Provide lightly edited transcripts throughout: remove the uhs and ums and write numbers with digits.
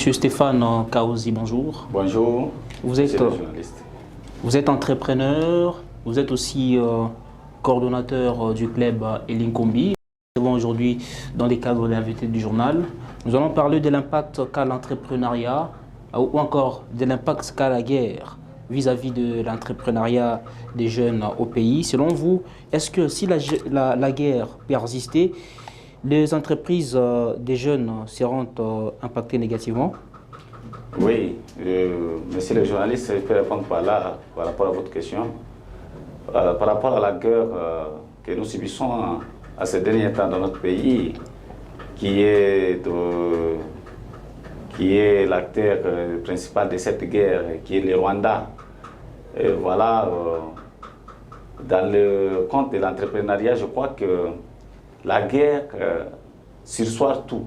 Monsieur Stéphane Kaouzi, bonjour. Bonjour, Vous êtes, journaliste. vous êtes entrepreneur, vous êtes aussi coordonnateur du club Elinkombi. Aujourd'hui, dans les cadres de l'invité du journal, nous allons parler de l'impact qu'a l'entrepreneuriat ou encore de l'impact qu'a la guerre vis-à-vis de l'entrepreneuriat des jeunes au pays. Selon vous, est-ce que si la guerre persistait, les entreprises des jeunes seront impactées négativement? Oui, monsieur le journaliste, je peux répondre par là, par rapport à votre question. Par rapport à la guerre que nous subissons à ces derniers temps dans notre pays, qui est l'acteur principal de cette guerre, qui est le Rwanda. Et voilà, dans le compte de l'entrepreneuriat, je crois que la guerre sursoit tout.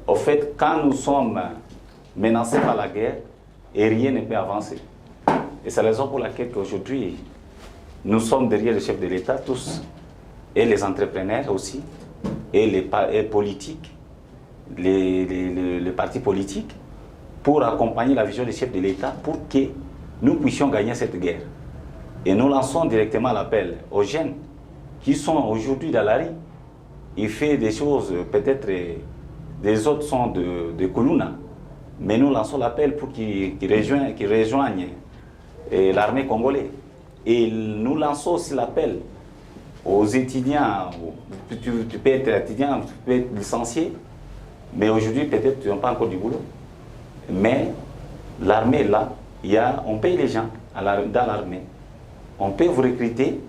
Au fait, quand nous sommes menacés par la guerre, et rien ne peut avancer. Et c'est la raison pour laquelle aujourd'hui, nous sommes derrière le chef de l'État, tous, et les entrepreneurs aussi, et les politiques, les partis politiques, pour accompagner la vision du chef de l'État pour que nous puissions gagner cette guerre. Et nous lançons directement l'appel aux jeunes qui sont aujourd'hui dans la rue. Ils font des choses, peut-être des autres sont de Kuluna, mais nous lançons l'appel pour qu'ils rejoignent l'armée congolaise. Et nous lançons aussi l'appel aux étudiants. Tu peux être étudiant, tu peux être licencié, mais aujourd'hui peut-être tu n'as pas encore du boulot. Mais l'armée là, on paye les gens dans l'armée. On peut vous recruter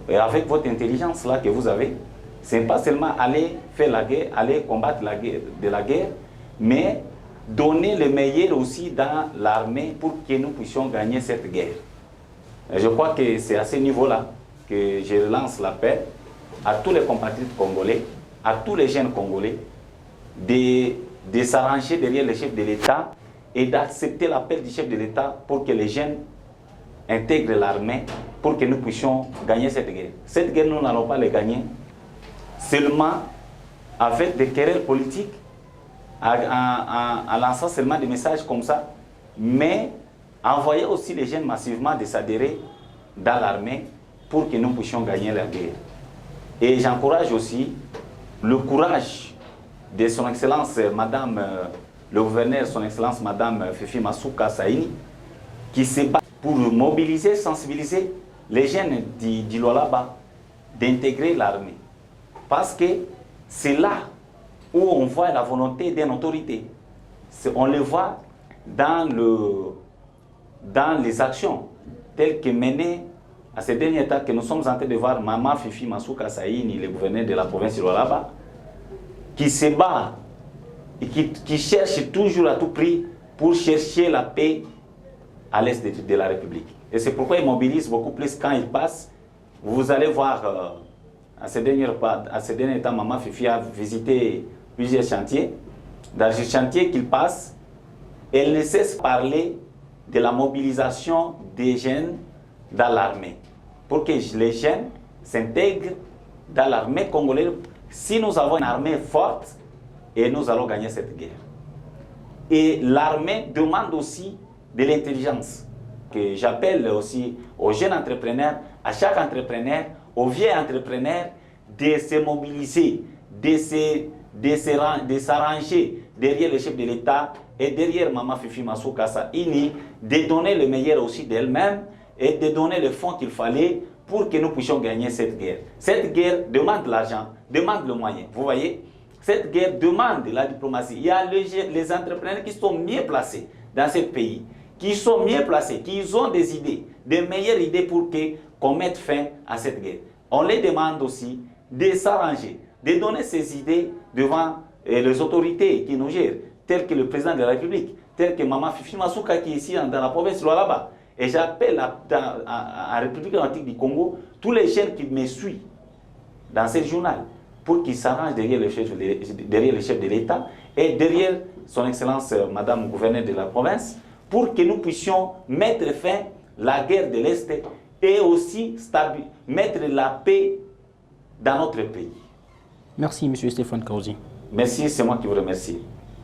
et avec votre intelligence là que vous avez. Ce n'est pas seulement aller faire la guerre, aller combattre la guerre, mais donner le meilleur aussi dans l'armée pour que nous puissions gagner cette guerre. Et je crois que c'est à ce niveau-là que je lance l'appel à tous les compatriotes congolais, à tous les jeunes congolais, de s'arranger derrière le chef de l'État et d'accepter l'appel du chef de l'État pour que les jeunes intègrent l'armée, pour que nous puissions gagner cette guerre. Cette guerre, nous n'allons pas la gagner seulement avec des querelles politiques, en lançant seulement des messages comme ça, mais envoyer aussi les jeunes massivement de s'adhérer dans l'armée pour que nous puissions gagner la guerre. Et j'encourage aussi le courage de son Excellence Madame le gouverneur, son Excellence Madame Fifi Masuka Saini, qui se bat pour mobiliser, sensibiliser les jeunes du Lualaba d'intégrer l'armée. Parce que c'est là où on voit la volonté d'une autorité. On le voit dans les actions telles que menées à ces derniers temps que nous sommes en train de voir Maman Fifi Masuka Saini, le gouverneur de la province de Lualaba, qui se bat et qui cherche toujours à tout prix pour chercher la paix à l'est de la République. Et c'est pourquoi il mobilise beaucoup plus quand il passe. Vous allez voir, à ces derniers temps, Maman Fifi a visité plusieurs chantiers. Dans ce chantier qu'il passe, elle ne cesse de parler de la mobilisation des jeunes dans l'armée, pour que les jeunes s'intègrent dans l'armée congolaise. Si nous avons une armée forte, et nous allons gagner cette guerre. Et l'armée demande aussi de l'intelligence, que j'appelle aussi aux jeunes entrepreneurs, à chaque entrepreneur, aux vieux entrepreneurs, de se mobiliser, de s'arranger derrière le chef de l'État et derrière Maman Fifi Masuka Saini, de donner le meilleur aussi d'elle-même et de donner le fonds qu'il fallait pour que nous puissions gagner cette guerre. Cette guerre demande l'argent, demande le moyen. Vous voyez, cette guerre demande la diplomatie. Il y a les entrepreneurs qui sont mieux placés dans ce pays, qui sont mieux placés, qui ont des idées, des meilleures idées pour qu'on mette fin à cette guerre. On les demande aussi de s'arranger, de donner ces idées devant les autorités qui nous gèrent, telles que le président de la République, telles que Maman Fifi Masuka qui est ici dans la province de Lualaba. Et j'appelle à la République démocratique du Congo tous les jeunes qui me suivent dans ce journal pour qu'ils s'arrangent derrière le chef de l'État et derrière son Excellence Madame gouverneur de la province pour que nous puissions mettre fin à la guerre de l'Est et aussi mettre la paix dans notre pays. Merci, M. Stéphane Kaouzi. Merci, c'est moi qui vous remercie.